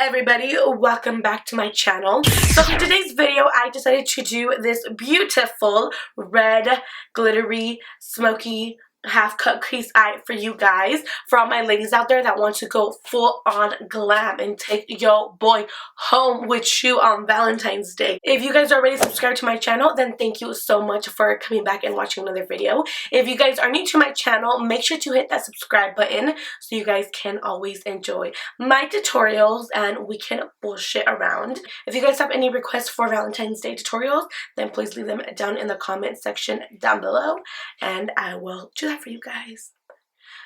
everybody, welcome back to my channel. So for today's video I decided to do this beautiful red glittery smoky half cut crease eye for you guys, for all my ladies out there that want to go full on glam and take your boy home with you on Valentine's Day. If you guys are already subscribed to my channel, then thank you so much for coming back and watching another video. If you guys are new to my channel, make sure to hit that subscribe button so you guys can always enjoy my tutorials and we can bullshit around. If you guys have any requests for Valentine's Day tutorials, then please leave them down in the comment section down below and I will do that for you guys.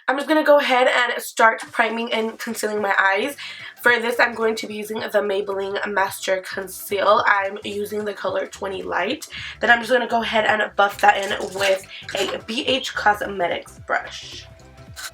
I'm just going to go ahead and start priming and concealing my eyes. For this, I'm going to be using the Maybelline Master Conceal. I'm using the color 20 Light. Then I'm just going to go ahead and buff that in with a BH Cosmetics brush.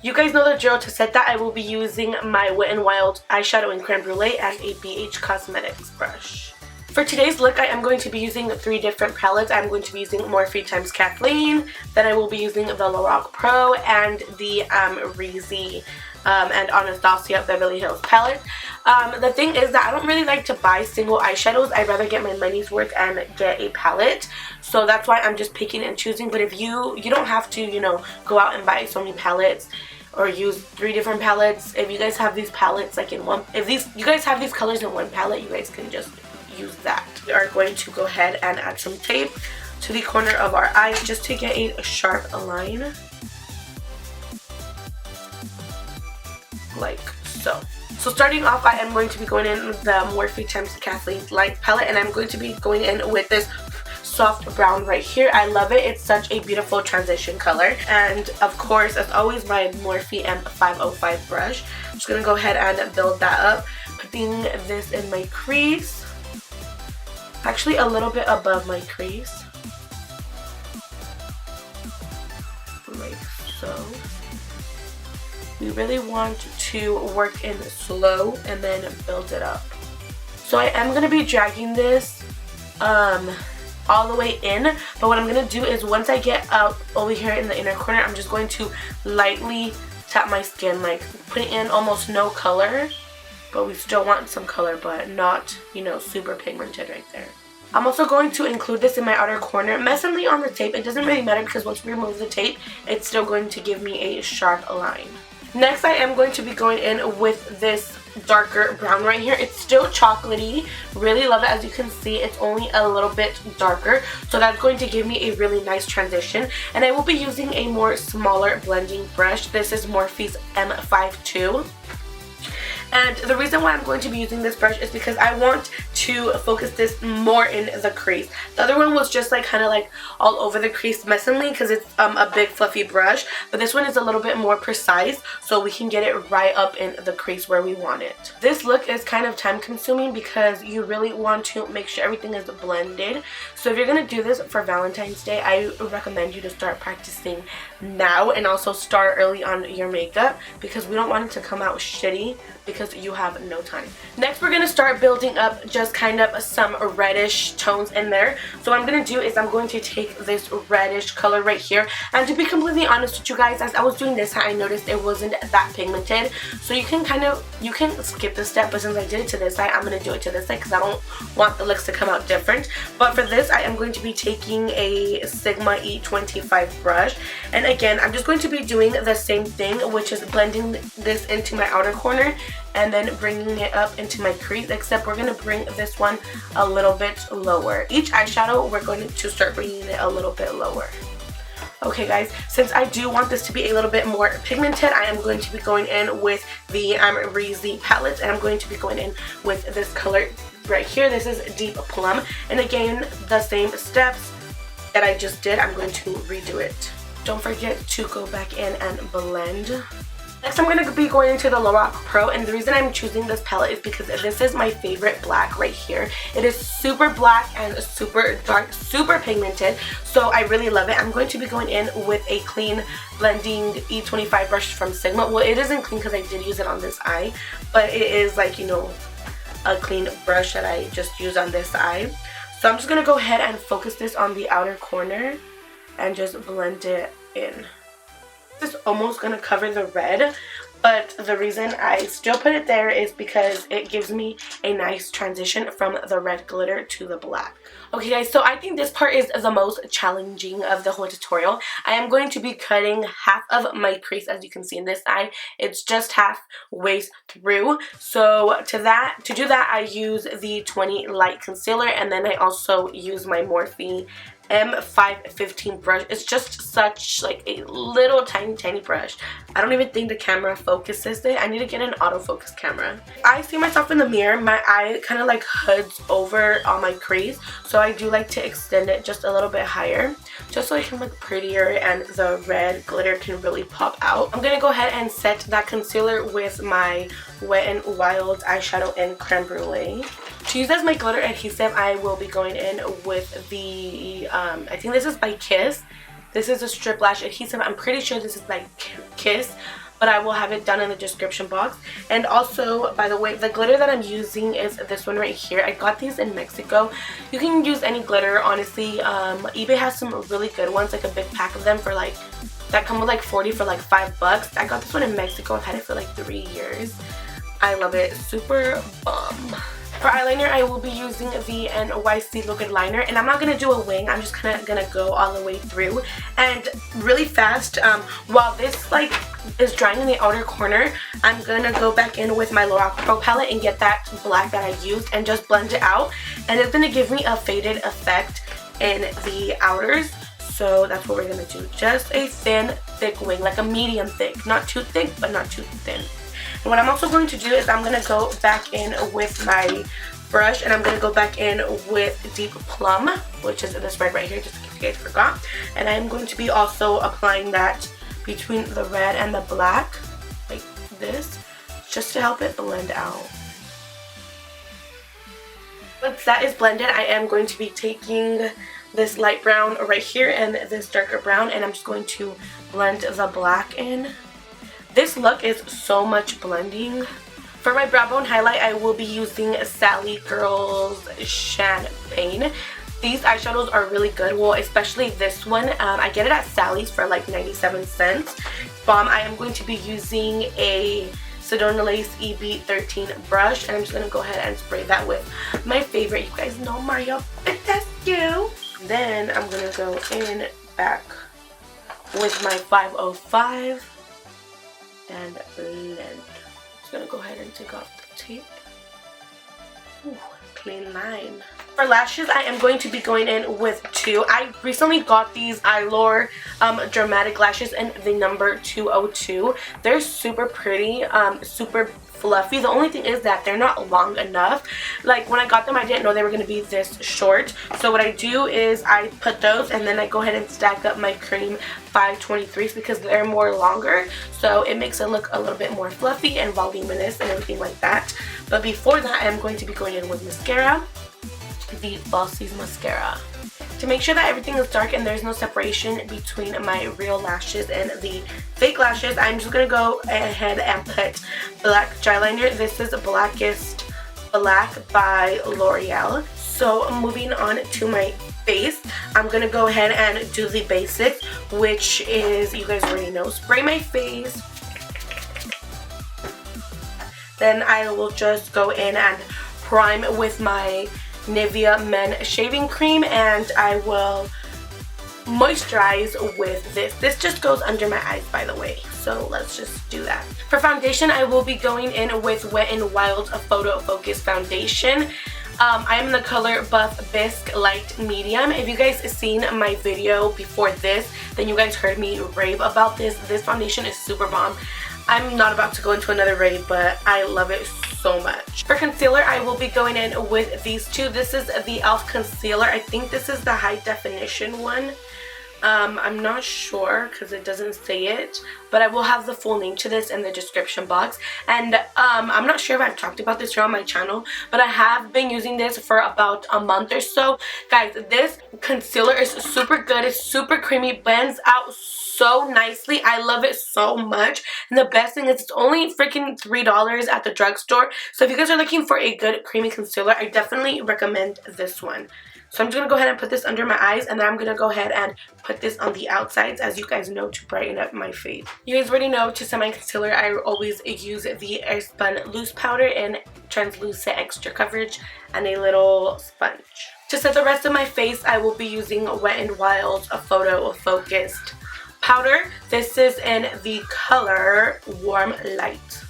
You guys know the drill. To set that, I will be using my Wet n Wild eyeshadow in Creme Brulee and a BH Cosmetics brush. For today's look, I am going to be using 3 different palettes. I'm going to be using Morphe x Kathleen, then I will be using the Lorac Pro and the Amrezy and Anastasia Beverly Hills palette. The thing is that I don't really like to buy single eyeshadows. I'd rather get my money's worth and get a palette. So that's why I'm just picking and choosing. But if you don't have to, you know, go out and buy so many palettes or use 3 different palettes. If you guys have these palettes like in one, you guys have these colors in one palette, you guys can just use that. We are going to go ahead and add some tape to the corner of our eye just to get a sharp line, like so. So starting off, I am going to be going in with the Morphe x KathleenLights palette, and I'm going to be going in with this soft brown right here. I love it. It's such a beautiful transition color. And of course, as always, my Morphe M505 brush. I'm just going to go ahead and build that up, putting this in my crease. Actually, a little bit above my crease, like so. We really want to work in slow and then build it up. So I am going to be dragging this all the way in, but what I'm going to do is once I get up over here in the inner corner, I'm just going to lightly tap my skin, like putting in almost no color. But we still want some color, but not, you know, super pigmented right there. I'm also going to include this in my outer corner, messily on the tape. It doesn't really matter because once we remove the tape, it's still going to give me a sharp line. Next, I am going to be going in with this darker brown right here. It's still chocolatey. Really love it. As you can see, it's only a little bit darker. So that's going to give me a really nice transition. And I will be using a more smaller blending brush. This is Morphe's M52. And the reason why I'm going to be using this brush is because I want to focus this more in the crease. The other one was just like kind of like all over the crease messily because it's a big fluffy brush. But this one is a little bit more precise so we can get it right up in the crease where we want it. This look is kind of time consuming because you really want to make sure everything is blended. So if you're going to do this for Valentine's Day, I recommend you to start practicing now and also start early on your makeup because we don't want it to come out shitty because you have no time. Next, we're going to start building up just kind of some reddish tones in there. So what I'm going to do is I'm going to take this reddish color right here. And to be completely honest with you guys, as I was doing this, I noticed it wasn't that pigmented. So you can skip this step, but since I did it to this side, I'm going to do it to this side because I don't want the looks to come out different. But for this, I am going to be taking a Sigma E25 brush. And again, I'm just going to be doing the same thing, which is blending this into my outer corner and then bringing it up into my crease, except we're going to bring this one a little bit lower. Each eyeshadow, we're going to start bringing it a little bit lower. Okay guys, since I do want this to be a little bit more pigmented, I am going to be going in with the Amrezy palette, and I'm going to be going in with this color right here. This is Deep Plum, and again, the same steps that I just did, I'm going to redo it. Don't forget to go back in and blend. Next, I'm going to be going into the Lorac Pro, and the reason I'm choosing this palette is because this is my favorite black right here. It is super black and super dark, super pigmented, so I really love it. I'm going to be going in with a clean blending E25 brush from Sigma. Well, it isn't clean because I did use it on this eye, but it is like, you know, a clean brush that I just used on this eye. So I'm just going to go ahead and focus this on the outer corner and just blend it in. This is almost going to cover the red, But the reason I still put it there is because it gives me a nice transition from the red glitter to the black. Okay guys, so I think this part is the most challenging of the whole tutorial. I am going to be cutting half of my crease, as you can see in this side. It's just halfway through. So to do that, I use the 20 Light Concealer, and then I also use my Morphe M515 brush. It's just such like a little tiny brush. I don't even think the camera focuses it. I need to get an autofocus camera. I see myself in the mirror. My eye kind of like hoods over on my crease, so I do like to extend it just a little bit higher, just so it can look prettier and the red glitter can really pop out. I'm gonna go ahead and set that concealer with my Wet n Wild eyeshadow in Creme Brulee. To use as my glitter adhesive, I will be going in with the, I think this is by Kiss. This is a strip lash adhesive. I'm pretty sure this is by Kiss, but I will have it down in the description box. And also, by the way, the glitter that I'm using is this one right here. I got these in Mexico. You can use any glitter, honestly. eBay has some really good ones, like a big pack of them for like, that come with like 40 for like $5. I got this one in Mexico. I've had it for like 3 years. I love it. Super bomb. For eyeliner, I will be using the NYC Liquid Liner, and I'm not going to do a wing. I'm just kind of going to go all the way through. And really fast, while this like is drying in the outer corner, I'm going to go back in with my Lorac Pro palette and get that black that I used and just blend it out. And it's going to give me a faded effect in the outers. So that's what we're going to do. Just a thin, thick wing, like a medium thick. Not too thick, but not too thin. And what I'm also going to do is I'm going to go back in with my brush, and I'm going to go back in with Deep Plum, which is this red right here, just in case you guys forgot. And I'm going to be also applying that between the red and the black, like this, just to help it blend out. Once that is blended, I am going to be taking this light brown right here and this darker brown, and I'm just going to blend the black in. This look is so much blending. For my brow bone highlight, I will be using Sally Girls Champagne. These eyeshadows are really good. Well, especially this one. I get it at Sally's for like 97 cents. Bomb. I am going to be using a Sedona Lace EB13 brush, and I'm just going to go ahead and spray that with my favorite. You guys know Mario Badecu. Then I'm going to go in back with my 505. And blend. Just gonna go ahead and take off the tape. Ooh, clean line. For lashes, I am going to be going in with two. I recently got these Eylure Dramatic Lashes in the number 202. They're super pretty, super fluffy. The only thing is that they're not long enough. Like when I got them, I didn't know they were going to be this short. So what I do is I put those, and then I go ahead and stack up my Cream 523s because they're more longer. So it makes it look a little bit more fluffy and voluminous and everything like that. But before that, I am going to be going in with mascara. The Falsies mascara. To make sure that everything is dark and there's no separation between my real lashes and the fake lashes, I'm just going to go ahead and put black dry liner. This is Blackest Black by L'Oreal. So moving on to my face, I'm going to go ahead and do the basics, which is, you guys already know, spray my face. Then I will just go in and prime with my Nivea Men Shaving Cream, and I will moisturize with this. This just goes under my eyes, by the way, so let's just do that. For foundation, I will be going in with Wet n Wild Photo Focus Foundation. I am in the color Buff Bisque Light Medium. If you guys seen my video before this, then you guys heard me rave about this. This foundation is super bomb. I'm not about to go into another rave, but I love it so much. For concealer, I will be going in with these two. This is the e.l.f. concealer. I think this is the high definition one. I'm not sure because it doesn't say it, but I will have the full name to this in the description box. And I'm not sure if I've talked about this here on my channel, but I have been using this for about a month or so. Guys, this concealer is super good. It's super creamy, blends out so nicely. I love it so much. And the best thing is it's only freaking $3 at the drugstore. So if you guys are looking for a good creamy concealer, I definitely recommend this one. So I'm just going to go ahead and put this under my eyes, and then I'm going to go ahead and put this on the outsides, as you guys know, to brighten up my face. You guys already know, to set my concealer, I always use the Airspun loose powder in translucent extra coverage and a little sponge. To set the rest of my face, I will be using Wet n Wild's Photo Focused powder. This is in the color Warm Light.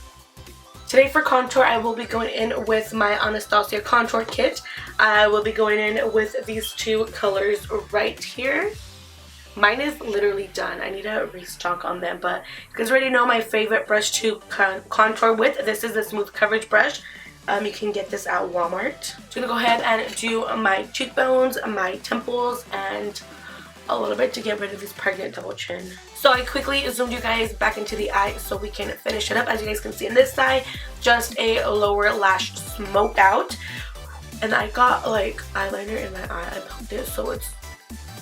Today for contour, I will be going in with my Anastasia contour kit. I will be going in with these two colors right here. Mine is literally done. I need to restock on them, but you guys already know my favorite brush to contour with. This is a smooth coverage brush. You can get this at Walmart. I'm going to go ahead and do my cheekbones, my temples, and a little bit to get rid of this pregnant double chin. So I quickly zoomed you guys back into the eye so we can finish it up. As you guys can see in this side, just a lower lash smoke out. And I got like eyeliner in my eye. I poked it so it's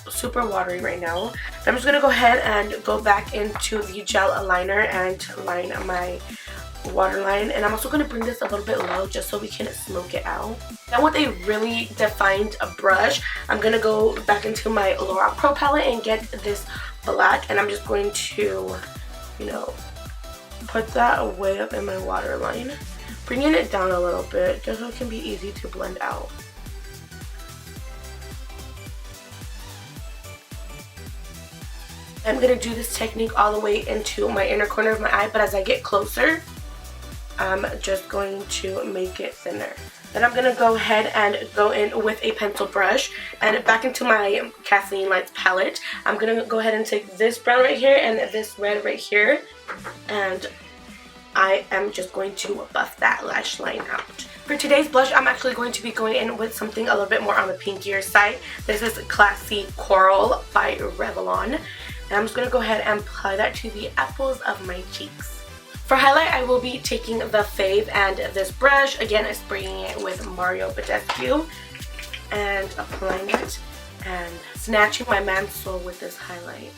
super watery right now. I'm just going to go ahead and go back into the gel liner and line my waterline, and I'm also going to bring this a little bit low just so we can smoke it out. Now with a really defined brush, I'm going to go back into my Lorac Pro palette and get this black, and I'm just going to, you know, put that way up in my waterline, bringing it down a little bit just so it can be easy to blend out. I'm going to do this technique all the way into my inner corner of my eye, but as I get closer, I'm just going to make it thinner. Then I'm going to go ahead and go in with a pencil brush and back into my KathleenLights palette. I'm going to go ahead and take this brown right here and this red right here, and I am just going to buff that lash line out. For today's blush, I'm actually going to be going in with something a little bit more on the pinkier side. This is Classy Coral by Revlon. And I'm just going to go ahead and apply that to the apples of my cheeks. For highlight, I will be taking the Fave and this brush. Again, I'm spraying it with Mario Badecu and applying it and snatching my mantle with this highlight.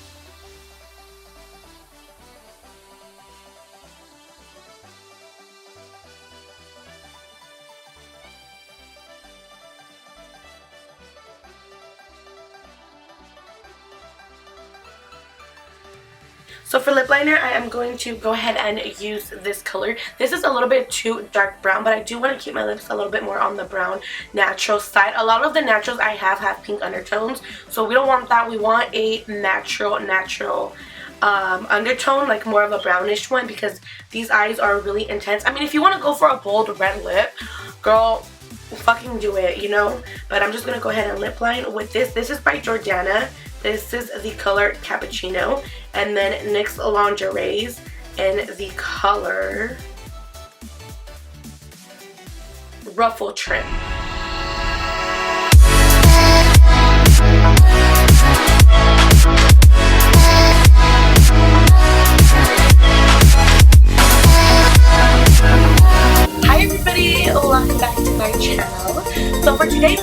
So for lip liner, I am going to go ahead and use this color. This is a little bit too dark brown, but I do want to keep my lips a little bit more on the brown natural side. A lot of the naturals I have pink undertones, so we don't want that. We want a natural undertone, like more of a brownish one, because these eyes are really intense. I mean, if you want to go for a bold red lip, girl, fucking do it, you know? But I'm just going to go ahead and lip line with this. This is by Jordana. This is the color Cappuccino, and then NYX Lingerie's in the color Ruffle Trim. Hi everybody, welcome back to my channel. So for today's